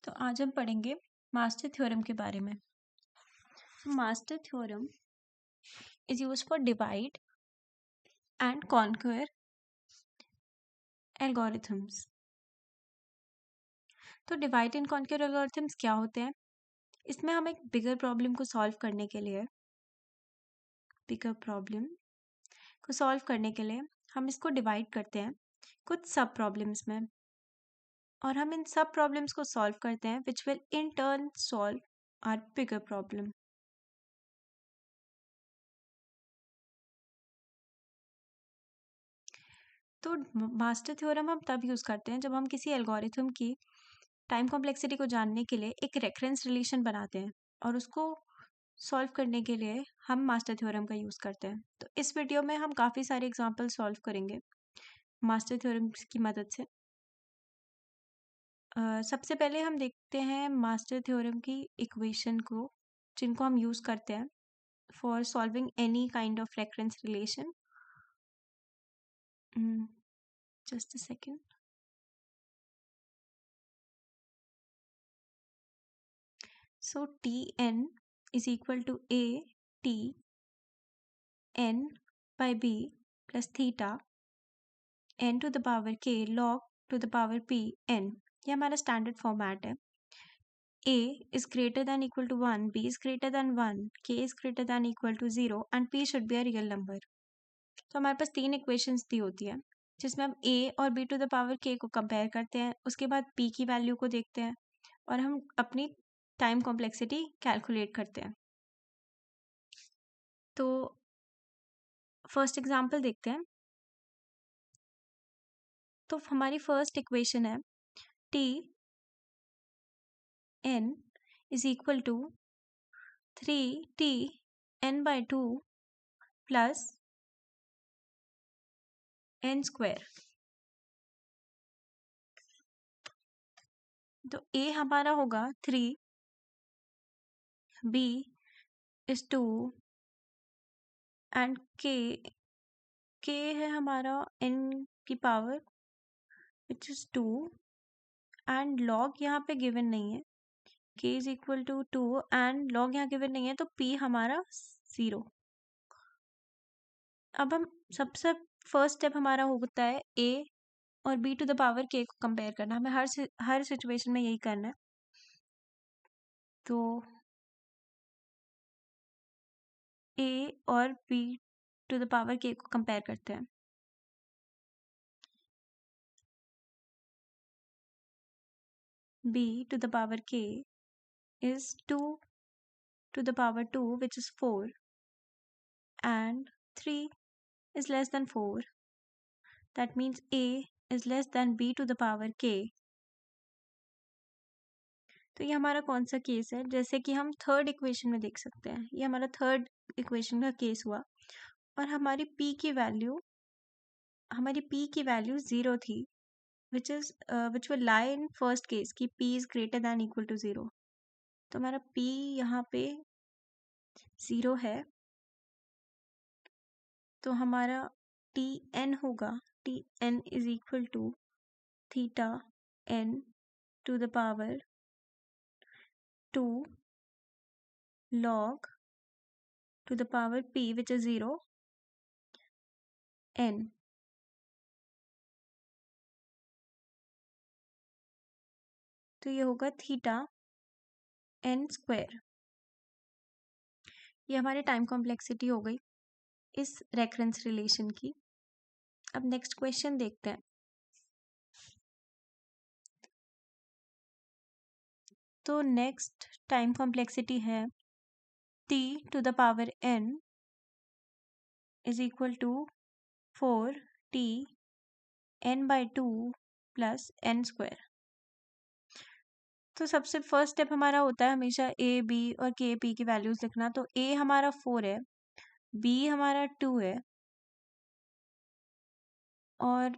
तो आज हम पढ़ेंगे मास्टर थ्योरम के बारे में। Master theorem is used for divide and conquer algorithms. तो डिवाइड एंड कॉन्कर एल्गोरिथम्स क्या होते हैं? इसमें हम एक बिगर प्रॉब्लम को सॉल्व करने के लिए हम इसको डिवाइड करते हैं कुछ सब प्रॉब्लम्स में, और हम इन सब प्रॉब्लम्स को सॉल्व करते हैं which will in turn solve our bigger problem. तो मास्टर थ्योरम हम तब यूज़ करते हैं जब हम किसी एल्गोरिथम की टाइम कॉम्प्लेक्सिटी को जानने के लिए एक रेफरेंस रिलेशन बनाते हैं, और उसको सॉल्व करने के लिए हम मास्टर थ्योरम का यूज़ करते हैं। तो इस वीडियो में हम काफ़ी सारे एग्जांपल सॉल्व करेंगे मास्टर थ्योरम की मदद से। सबसे पहले हम देखते हैं मास्टर थ्योरम की इक्वेशन को, जिनको हम यूज़ करते हैं for solving any kind of reference relation. Just a second. So Tn is equal to A T n by B plus theta n to the power k log to the power p n। ये हमारा standard format है। A is greater than equal to 1, B is greater than 1, K is greater than equal to 0 and P should be a real number। तो हमारे पास तीन equations दी होती है जिसमें हम A और B to the power K को कंपेयर करते हैं, उसके बाद P की वैल्यू को देखते हैं और हम अपनी टाइम कॉम्प्लेक्सिटी कैलकुलेट करते हैं। तो फर्स्ट एग्जांपल देखते हैं। तो हमारी फर्स्ट इक्वेशन है T N is equal to 3t n by 2 plus n square. तो a हमारा होगा 3, b is 2 एंड k है हमारा n की power which is 2 and log यहाँ पे गिवन नहीं है। k is equal to 2 and log यहाँ गिवन नहीं है, तो p हमारा 0। अब हम सबसे फर्स्ट स्टेप हमारा होता है a और b to the power k को कंपेयर करना। हमें हर सिचुएशन में यही करना है। तो a और b to the power k को कंपेयर करते हैं। b to the power k is 2 to the power 2 which is 4 and 3 is less than 4. That means a is less than b to the power k। तो ये हमारा कौन सा case है? जैसे कि हम थर्ड इक्वेशन में देख सकते हैं, ये हमारा थर्ड इक्वेशन का केस हुआ और हमारी p की वैल्यू 0 थी which will lie in first case कि p is greater than equal to 0। तो हमारा p यहाँ पे 0 है, तो हमारा Tn होगा Tn is equal to theta n to the power 2 log to the power p which is 0 n। तो ये होगा थीटा n स्क्वायर। ये हमारी टाइम कॉम्प्लेक्सिटी हो गई इस रेफरेंस रिलेशन की। अब नेक्स्ट क्वेश्चन देखते हैं। तो नेक्स्ट टाइम कॉम्प्लेक्सिटी है t to the power n is equal to 4t n by 2 plus n square. तो सबसे फर्स्ट स्टेप हमारा होता है हमेशा a b और k p की वैल्यूज लिखना। तो a हमारा 4 है, b हमारा 2 है और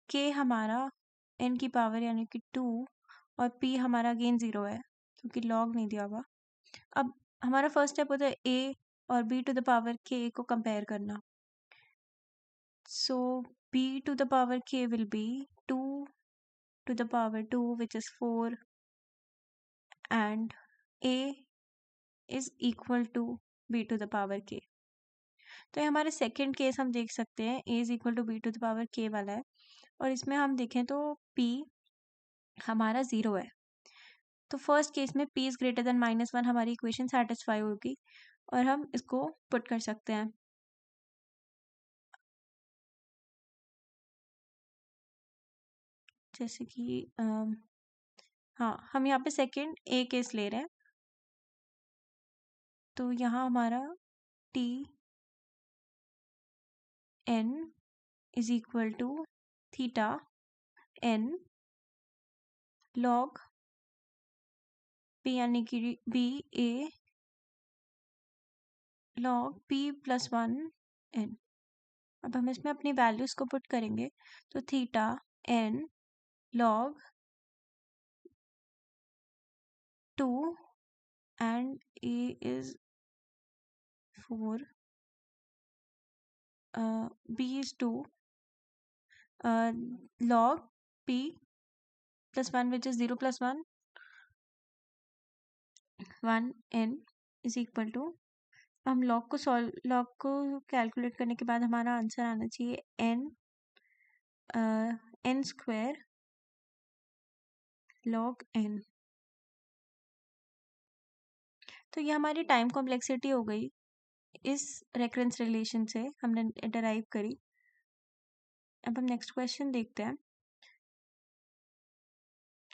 k हमारा n की पावर यानी कि 2 और p हमारा अगेन 0 है क्योंकि log नहीं दिया हुआ। अब हमारा फर्स्ट स्टेप होता है a और b to the power k को कंपेयर करना। So b to the power k will be 2 to the power 2 which is 4 and a is equal to b to the power k। तो ये हमारे second case हम देख सकते हैं a is equal to b to the power k वाला है, और इसमें हम देखें तो p हमारा 0 है। तो फर्स्ट केस में p इज ग्रेटर देन -1 हमारी इक्वेशन सेटिस्फाई होगी और हम इसको पुट कर सकते हैं। जैसे कि हाँ, हम यहाँ पे सेकेंड ए केस ले रहे हैं, तो यहाँ हमारा T N is equal to theta N log P, यानी कि B A log P plus 1 N. अब हम इसमें अपनी वैल्यूज को पुट करेंगे, तो theta N log 2 and a is 4, b is 2, log p plus 1 which is 0 plus 1 n is equal to, हम log को कैलकुलेट करने के बाद हमारा आंसर आना चाहिए n स्क्वायर log n। तो ये हमारी टाइम कॉम्प्लेक्सिटी हो गई, इस रेफरेंस रिलेशन से हमने डराइव करी। अब हम नेक्स्ट क्वेश्चन देखते हैं।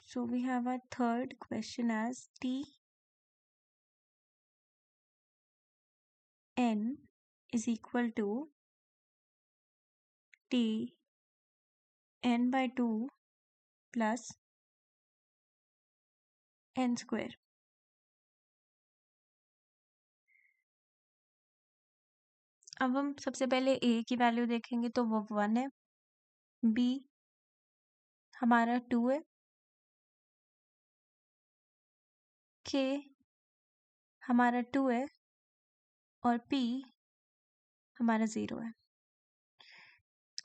So we have our third question as t n is equal to t n by 2 plus n square। अब हम सबसे पहले a की वैल्यू देखेंगे तो वो 1 है, b हमारा 2 है, k हमारा 2 है और p हमारा 0 है।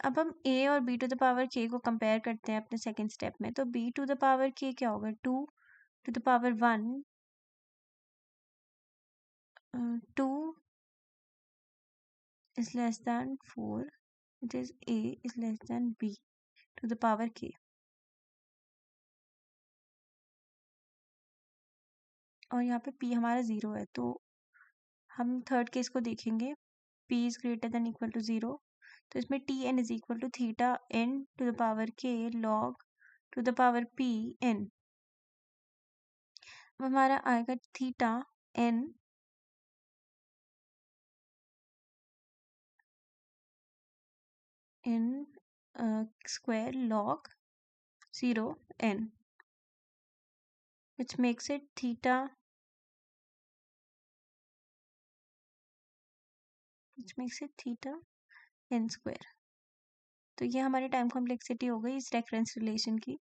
अब हम a और b to the power k को कंपेयर करते हैं अपने सेकेंड स्टेप में, तो b to the power k क्या होगा, 2 to the power 1, 2 is less than 4, which is a is less than b to the power k। और यहाँ पे p हमारा 0 है, तो हम थर्ड केस को देखेंगे, p is greater than equal to 0, तो इसमें T N is equal to theta N to the power k log to the power p n। अब हमारा आएगा theta N in square log 0 n, which makes it theta n square। तो ये हमारी time complexity हो गई इस reference relation की,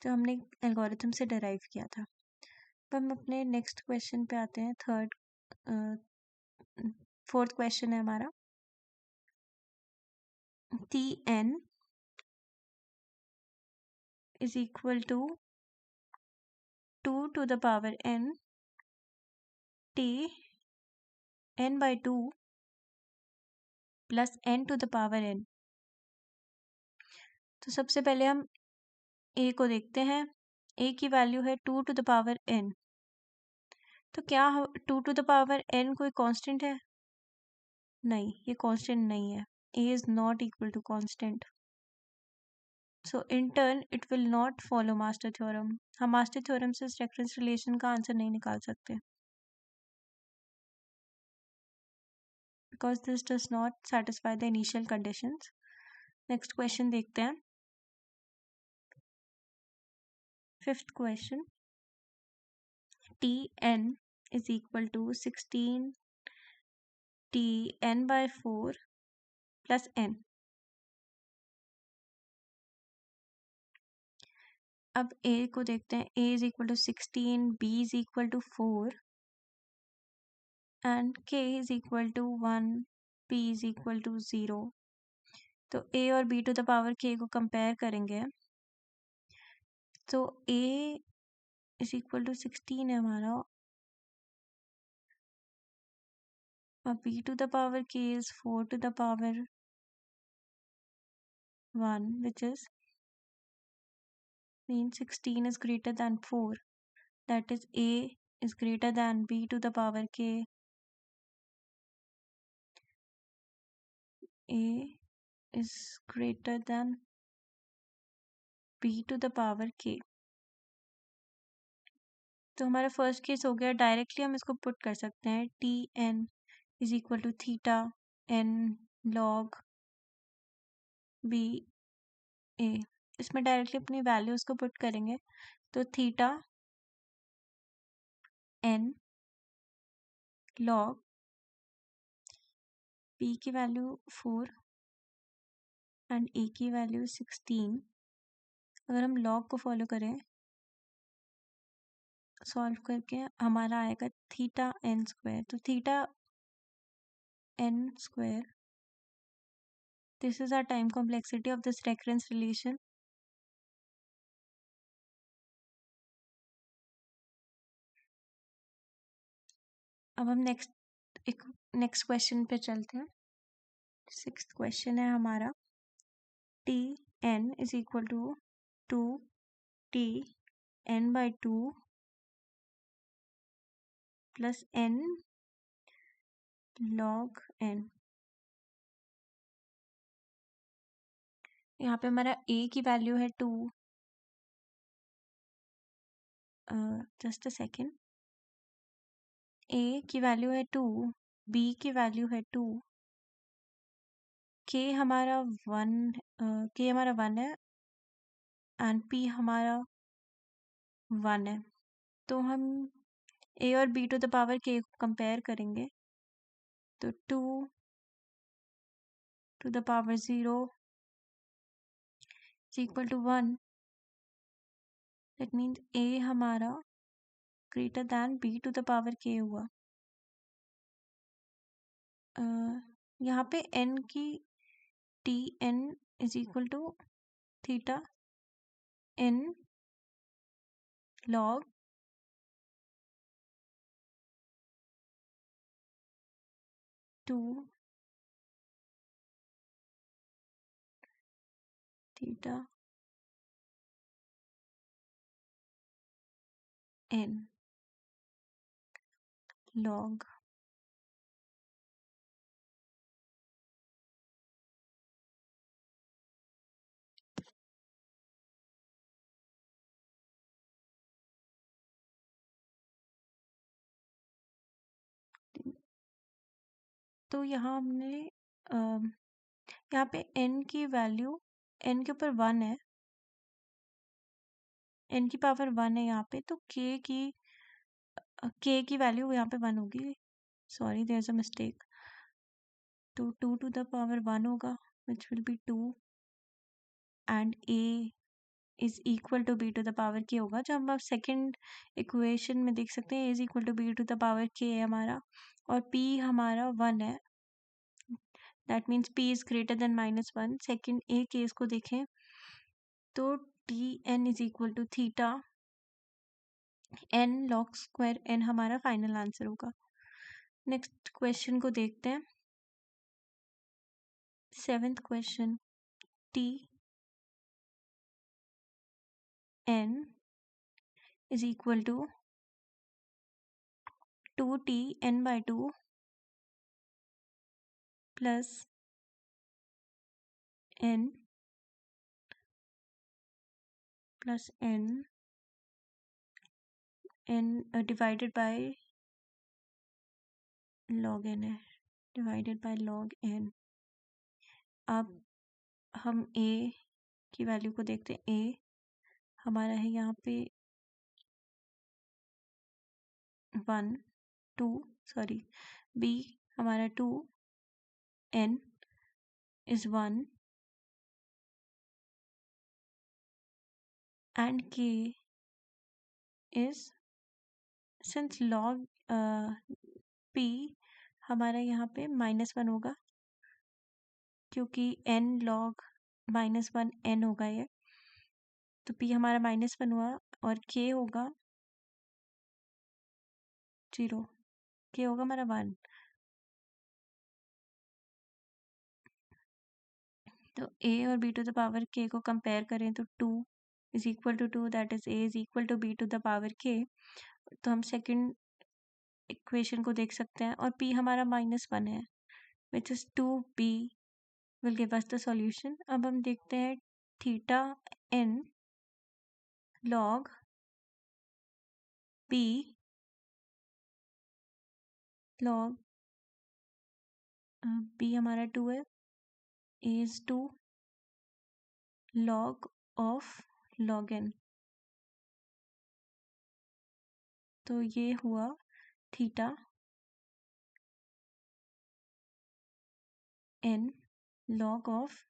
जो हमने एल्गोरिथम से डराइव किया था। अब हम अपने नेक्स्ट क्वेश्चन पे आते हैं, फोर्थ क्वेश्चन है हमारा, T N is equal to 2 to the power n t n by 2 plus n to the power n। तो सबसे पहले हम a को देखते हैं, a की वैल्यू है 2 to the power n। तो क्या 2 to the power n कोई कांस्टेंट है? नहीं, ये कांस्टेंट नहीं है, a is not equal to constant, so in turn it will not follow master theorem. हम मास्टर थ्योरम से इस रेफरेंस रिलेशन का आंसर नहीं निकाल सकते, because this does not satisfy the initial conditions। Next question देखते हैं, fifth question, T N is equal to 16 t n by 4 plus n। अब a को देखते हैं, a is equal to 16, b is equal to 4 and k is equal to 1, p is equal to 0। तो a और b to the power k को compare करेंगे, तो a is equal to 16 है हमारा, और b to the power k is 4 to the power 1, which is means 16 is greater than 4. That is a is greater than b to the power k. A is greater than b to the power k. तो हमारा first case हो गया, directly हम इसको put कर सकते हैं, T N is equal to theta N log B A. इसमें डायरेक्टली अपनी वैल्यूज को पुट करेंगे, तो थीटा एन लॉग बी की वैल्यू 4 एंड ए की वैल्यू 16। अगर हम लॉग को फॉलो करें सॉल्व करके, हमारा आएगा थीटा एन स्क्वायर। तो theta N square, this is our time complexity of this reference relation. अब हम नेक्स्ट क्वेश्चन पे चलते हैं। 6th क्वेश्चन है हमारा, T N is equal to 2 T N by 2 plus N log N. यहाँ पे हमारा a की वैल्यू है 2, जस्ट अ सेकेंड, a की वैल्यू है 2, b की वैल्यू है 2, k हमारा 1 है एंड p हमारा 1 है। तो हम a और b to the power k को कंपेयर करेंगे, तो 2 to the power 0 is equal to 1। That means a हमारा greater than b to the power k हुआ। यहाँ पे n की T N is equal to theta N log to theta N log तो यहाँ हमने यहाँ पे n की वैल्यू n के ऊपर 1 है, n की पावर 1 है यहाँ पे, तो k की वैल्यू यहाँ पे 1 होगी। Sorry, there is a mistake. तो 2 टू द पावर 1 होगा, which will be 2 and a is equal to b to the power k होगा। जो हम अब सेकेंड इक्वेशन में देख सकते हैं, a is equal to b to the power k है हमारा, और p हमारा 1 है। That means p is greater than -1। Second a case को देखें तो T N is equal to theta N log square N हमारा फाइनल आंसर होगा। नेक्स्ट क्वेश्चन को देखते हैं। 7th question, T N is equal to 2t n by 2 plus n plus n divided by log n है, divided by log n। अब हम a की value को देखते हैं। a हमारा है यहाँ पे 1 2, सॉरी, b हमारा 2, n is 1 and k is, since log p हमारा यहाँ पे -1 होगा, क्योंकि n log -1 n होगा ये, तो p हमारा -1 हुआ और k होगा 0, k होगा हमारा 1। तो a और b to the power k को कंपेयर करें तो 2 is equal to 2, that is a is equal to b to the power k। तो हम सेकंड इक्वेशन को देख सकते हैं और p हमारा -1 है, which is 2b will give us the solution. अब हम देखते हैं theta n log p log p हमारा 2 है, a is 2 log of log n। तो ये हुआ theta n log of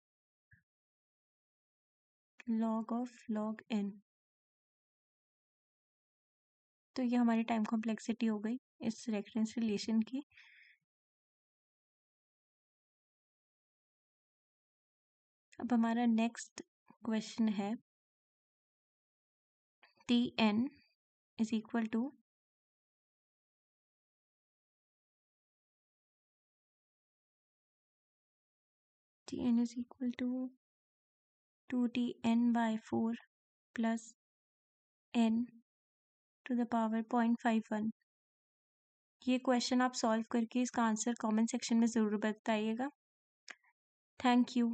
log n। तो ये हमारी टाइम कॉम्प्लेक्सिटी हो गई इस रेफरेंस रिलेशन की। अब हमारा नेक्स्ट क्वेश्चन है Tn is equal to Tn is equal to 2Tn by 4 plus n to the power 0.51। ये क्वेश्चन आप सॉल्व करके इसका आंसर कमेंट सेक्शन में ज़रूर बताइएगा। Thank you.